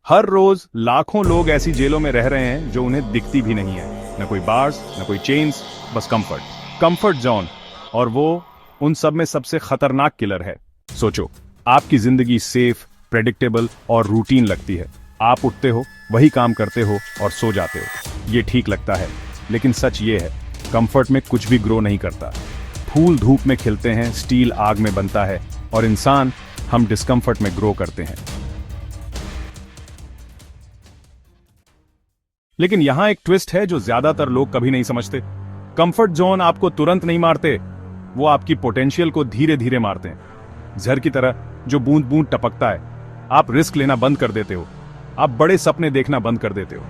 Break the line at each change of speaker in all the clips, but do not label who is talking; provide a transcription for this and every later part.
हर रोज लाखों लोग ऐसी जेलों में रह रहे हैं जो उन्हें दिखती भी नहीं है। न कोई बार्स, न कोई चेन्स, बस कंफर्ट जोन। और वो उन सब में सबसे खतरनाक किलर है। सोचो, आपकी जिंदगी सेफ, प्रेडिक्टेबल और रूटीन लगती है। आप उठते हो, वही काम करते हो और सो जाते हो। ये ठीक लगता है, लेकिन सच ये है, कंफर्ट में कुछ भी ग्रो नहीं करता। फूल धूप में खिलते हैं, स्टील आग में बनता है, और इंसान, हम डिस्कम्फर्ट में ग्रो करते हैं। लेकिन यहां एक ट्विस्ट है जो ज्यादातर लोग कभी नहीं समझते। कंफर्ट जोन आपको तुरंत नहीं मारते, वो आपकी पोटेंशियल को धीरे धीरे मारते हैं। झर की तरह जो बूंद बूंद टपकता है। आप रिस्क लेना बंद कर देते हो, आप बड़े सपने देखना बंद कर देते हो,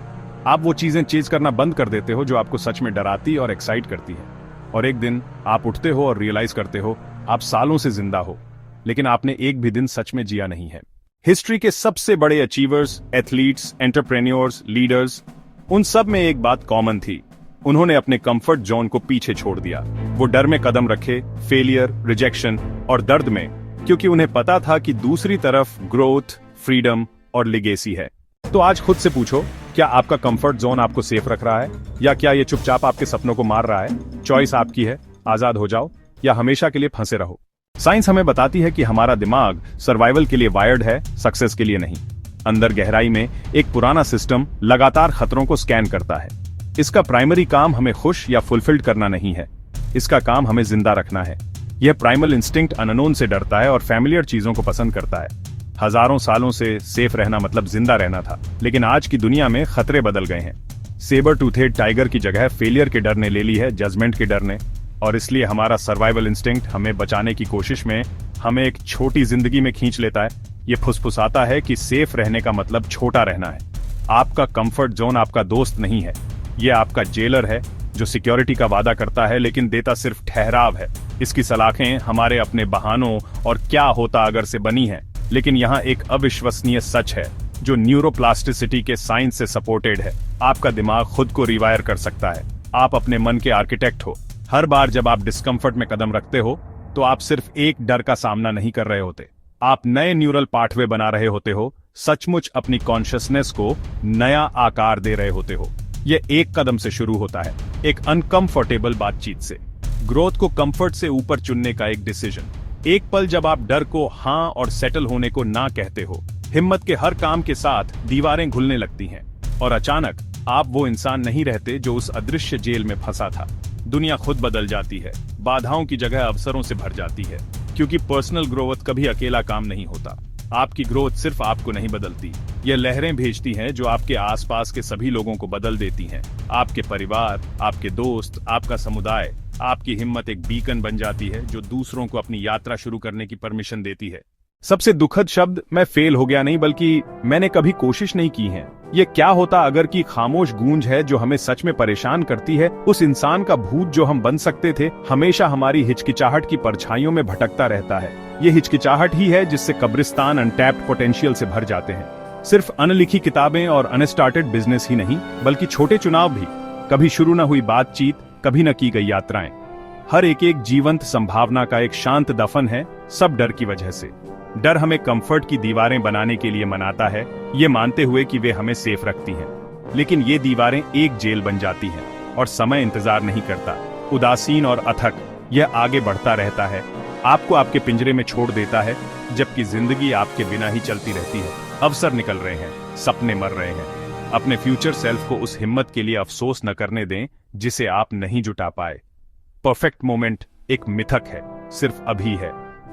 आप वो चीजें चेज करना बंद कर देते हो जो आपको सच में डराती और एक्साइट करती है। और एक दिन आप उठते हो और रियलाइज करते हो, आप सालों से जिंदा हो, लेकिन आपने एक भी दिन सच में जिया नहीं है। हिस्ट्री के सबसे बड़े अचीवर्स, एथलीट्स, एंटरप्रेन्योर्स, लीडर्स, उन सब में एक बात कॉमन थी, उन्होंने अपने कंफर्ट जोन को पीछे छोड़ दिया। वो डर में कदम रखे, फेलियर, रिजेक्शन और दर्द में, क्योंकि उन्हें पता था कि दूसरी तरफ ग्रोथ, फ्रीडम और लिगेसी है। तो आज खुद से पूछो, क्या आपका कंफर्ट जोन आपको सेफ रख रहा है, या क्या ये चुपचाप आपके सपनों को मार रहा है? चॉइस आपकी है, आजाद हो जाओ या हमेशा के लिए फंसे रहो। साइंस हमें बताती है कि हमारा दिमाग सर्वाइवल के लिए वायर्ड है, सक्सेस के लिए नहीं। अंदर गहराई में एक पुराना सिस्टम लगातार खतरों को स्कैन करता है। इसका प्राइमरी काम हमें खुश या फुलफिल्ड करना नहीं है, इसका काम हमें जिंदा रखना है। यह प्राइमल इंस्टिंक्ट अननोन से डरता है और फैमिलियर चीजों को पसंद करता है। हजारों सालों से सेफ रहना मतलब जिंदा रहना था, लेकिन आज की दुनिया में खतरे बदल गए हैं। सेबर टूथेड टाइगर की जगह फेलियर के डर ने ले ली है, जजमेंट के डर ने। और इसलिए हमारा सर्वाइवल इंस्टिंक्ट हमें बचाने की कोशिश में हमें एक छोटी जिंदगी में खींच लेता है। ये फुसफुसाता है कि सेफ रहने का मतलब छोटा रहना है। आपका कंफर्ट जोन आपका दोस्त नहीं है, ये आपका जेलर है जो सिक्योरिटी का वादा करता है लेकिन देता सिर्फ ठहराव है। इसकी सलाखें हमारे अपने बहानों और क्या होता अगर से बनी हैं, लेकिन यहाँ एक अविश्वसनीय सच है जो न्यूरोप्लास्टिसिटी के साइंस से सपोर्टेड है। आपका दिमाग खुद को रिवायर कर सकता है। आप अपने मन के आर्किटेक्ट हो। हर बार जब आप डिस्कम्फर्ट में कदम रखते हो, तो आप सिर्फ एक डर का सामना नहीं कर रहे होते, आप नए न्यूरल पाथवे बना रहे होते हो, सचमुच अपनी कॉन्शियसनेस को नया आकार दे रहे होते हो। यह एक कदम से शुरू होता है, एक अनकंफर्टेबल बातचीत से। ग्रोथ को कंफर्ट से ऊपर चुनने का एक डिसीजन। एक पल जब आप डर को हाँ और सेटल होने को ना कहते हो, हिम्मत के हर काम के साथ दीवारें घुलने लगती हैं, और अचानक आप वो इंसान नहीं रहते जो उस अदृश्य जेल में फंसा था। दुनिया खुद बदल जाती है, बाधाओं की जगह अवसरों से भर जाती है, क्योंकि पर्सनल ग्रोथ कभी अकेला काम नहीं होता। आपकी ग्रोथ सिर्फ आपको नहीं बदलती, ये लहरें भेजती हैं जो आपके आसपास के सभी लोगों को बदल देती हैं। आपके परिवार, आपके दोस्त, आपका समुदाय, आपकी हिम्मत एक बीकन बन जाती है जो दूसरों को अपनी यात्रा शुरू करने की परमिशन देती है। सबसे दुखद शब्द मैं फेल हो गया नहीं, बल्कि मैंने कभी कोशिश नहीं की है। ये क्या होता अगर की खामोश गूंज है जो हमें सच में परेशान करती है। उस इंसान का भूत जो हम बन सकते थे हमेशा हमारी हिचकिचाहट की परछाइयों में भटकता रहता है। ये हिचकिचाहट ही है जिससे कब्रिस्तान अनटैप्ड पोटेंशियल से भर जाते हैं। सिर्फ अनलिखी किताबें और अनस्टार्टेड बिजनेस ही नहीं, बल्कि छोटे चुनाव भी, कभी शुरू न हुई बातचीत, कभी न की गई यात्राएं। हर एक जीवंत संभावना का एक शांत दफन है, सब डर की वजह से। डर हमें कंफर्ट की दीवारें बनाने के लिए मनाता है, ये मानते हुए कि वे हमें सेफ रखती हैं। लेकिन ये दीवारें एक जेल बन जाती हैं, और समय इंतजार नहीं करता। उदासीन और अथक यह आगे बढ़ता रहता है, आपको आपके पिंजरे में छोड़ देता है, जबकि जिंदगी आपके बिना ही चलती रहती है। अवसर निकल रहे हैं, सपने मर रहे हैं। अपने फ्यूचर सेल्फ को उस हिम्मत के लिए अफसोस न करने दें जिसे आप नहीं जुटा पाए। परफेक्ट मोमेंट एक मिथक है, सिर्फ अभी है।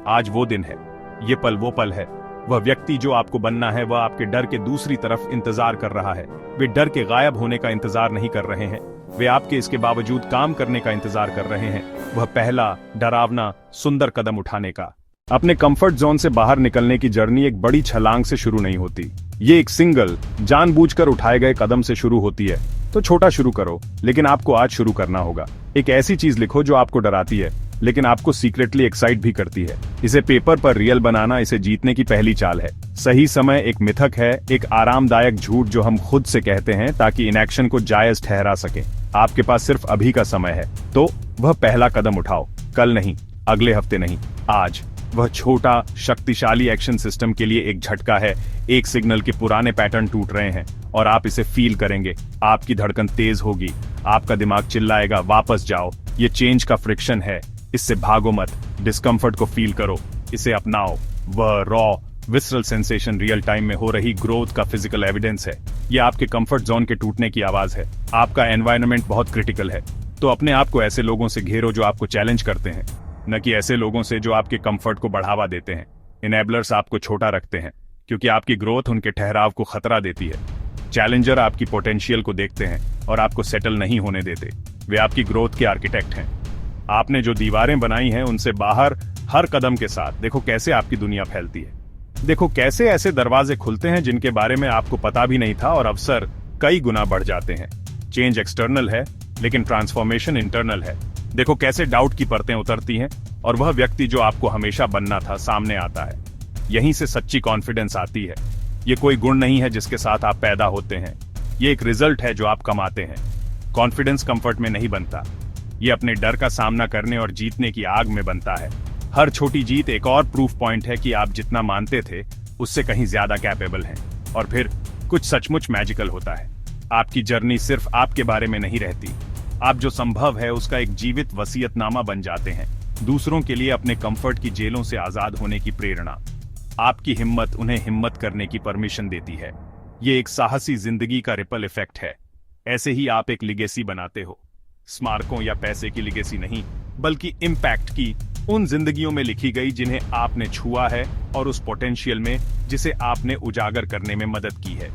आज वो दिन है, ये पल वो पल है। वह व्यक्ति जो आपको बनना है, वह आपके डर के दूसरी तरफ इंतजार कर रहा है। वे डर के गायब होने का इंतजार नहीं कर रहे हैं, वे आपके इसके बावजूद काम करने का इंतजार कर रहे हैं। वह पहला डरावना सुंदर कदम उठाने का। अपने कंफर्ट जोन से बाहर निकलने की जर्नी एक बड़ी छलांग से शुरू नहीं होती, ये एक सिंगल जानबूझकर उठाए गए कदम से शुरू होती है। तो छोटा शुरू करो, लेकिन आपको आज शुरू करना होगा। एक ऐसी चीज लिखो जो आपको डराती है, लेकिन आपको सीक्रेटली एक्साइट भी करती है। इसे पेपर पर रियल बनाना इसे जीतने की पहली चाल है। सही समय एक मिथक है, एक आरामदायक झूठ जो हम खुद से कहते हैं ताकि इनएक्शन को जायज ठहरा सके। आपके पास सिर्फ अभी का समय है, तो वह पहला कदम उठाओ। कल नहीं, अगले हफ्ते नहीं, आज। वह छोटा शक्तिशाली एक्शन सिस्टम के लिए एक झटका है। एक सिग्नल के पुराने पैटर्न टूट रहे हैं और आप इसे फील करेंगे। आपकी धड़कन तेज होगी, आपका दिमाग चिल्लाएगा वापस जाओ। ये चेंज का फ्रिक्शन है, इससे भागो मत, डिस्कम्फर्ट को फील करो, इसे अपनाओ। वह raw visceral sensation real time में हो रही ग्रोथ का फिजिकल एविडेंस है। यह आपके कंफर्ट जोन के टूटने की आवाज है। आपका एनवायरनमेंट बहुत क्रिटिकल है, तो अपने आप को ऐसे लोगों से घेरो जो आपको चैलेंज करते हैं, न कि ऐसे लोगों से जो आपके कंफर्ट को बढ़ावा देते हैं। इनेबलर्स आपको छोटा रखते हैं क्योंकि आपकी ग्रोथ उनके ठहराव को खतरा देती है। चैलेंजर आपकी पोटेंशियल को देखते हैं और आपको सेटल नहीं होने देते। वे आपकी ग्रोथ के आर्किटेक्ट हैं। आपने जो दीवारें बनाई हैं उनसे बाहर हर कदम के साथ देखो कैसे आपकी दुनिया फैलती है। देखो कैसे ऐसे दरवाजे खुलते हैं जिनके बारे में आपको पता भी नहीं था और अवसर कई गुना बढ़ जाते हैं। चेंज एक्सटर्नल है लेकिन ट्रांसफॉर्मेशन इंटरनल है। देखो कैसे डाउट की परतें उतरती हैं और वह व्यक्ति जो आपको हमेशा बनना था सामने आता है। यहीं से सच्ची कॉन्फिडेंस आती है। ये कोई गुण नहीं है जिसके साथ आप पैदा होते हैं, ये एक रिजल्ट है जो आप कमाते हैं। कॉन्फिडेंस कंफर्ट में नहीं बनता, ये अपने डर का सामना करने और जीतने की आग में बनता है। हर छोटी जीत एक और प्रूफ पॉइंट है कि आप जितना मानते थे उससे कहीं ज्यादा कैपेबल हैं। और फिर कुछ सचमुच मैजिकल होता है। आपकी जर्नी सिर्फ आपके बारे में नहीं रहती, आप जो संभव है उसका एक जीवित वसीयतनामा बन जाते हैं। दूसरों के लिए अपने कंफर्ट की जेलों से आजाद होने की प्रेरणा। आपकी हिम्मत उन्हें हिम्मत करने की परमिशन देती है। ये एक साहसी जिंदगी का रिपल इफेक्ट है। ऐसे ही आप एक लिगेसी बनाते हो, स्मारकों या पैसे की लिगेसी नहीं, बल्कि इम्पैक्ट की, उन जिंदगियों में लिखी गई जिन्हें आपने छुआ है और उस पोटेंशियल में जिसे आपने उजागर करने में मदद की है।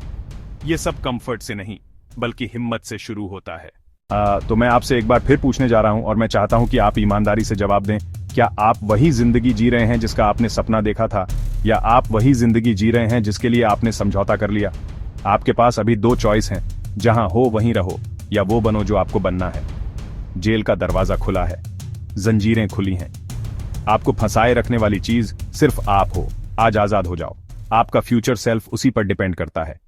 ये सब कंफर्ट से नहीं बल्कि हिम्मत से शुरू होता है। तो मैं आपसे एक बार फिर पूछने जा रहा हूं और मैं चाहता हूं कि आप ईमानदारी से जवाब दें। क्या आप वही जिंदगी जी रहे हैं जिसका आपने सपना देखा था, या आप वही जिंदगी जी रहे हैं जिसके लिए आपने समझौता कर लिया? आपके पास अभी दो चॉइस हैं, जहां हो वहीं रहो या वो बनो जो आपको बनना है। जेल का दरवाजा खुला है, जंजीरें खुली हैं। आपको फंसाए रखने वाली चीज सिर्फ आप हो। आज आजाद हो जाओ। आपका फ्यूचर सेल्फ उसी पर डिपेंड करता है।